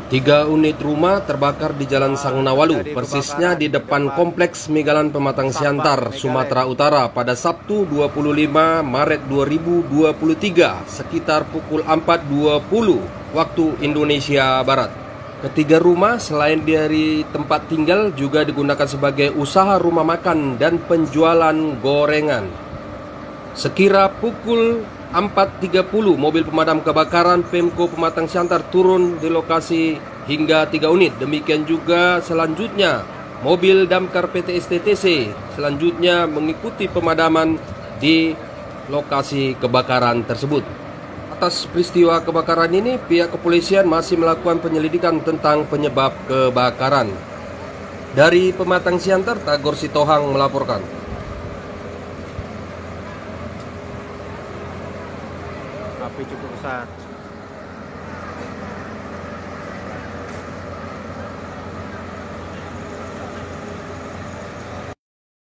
Tiga unit rumah terbakar di Jalan Sangnawalu, persisnya di depan Kompleks Megalan Pematang Siantar, Sumatera Utara pada Sabtu 25 Maret 2023 sekitar pukul 4.20 waktu Indonesia Barat. Ketiga rumah selain dari tempat tinggal juga digunakan sebagai usaha rumah makan dan penjualan gorengan. Sekira pukul 4.30 mobil pemadam kebakaran Pemko Pematang Siantar turun di lokasi hingga 3 unit. Demikian juga selanjutnya mobil damkar PT STTC selanjutnya mengikuti pemadaman di lokasi kebakaran tersebut. Atas peristiwa kebakaran ini pihak kepolisian masih melakukan penyelidikan tentang penyebab kebakaran. Dari Pematang Siantar, Tagor Sitohang melaporkan. Api cukup besar.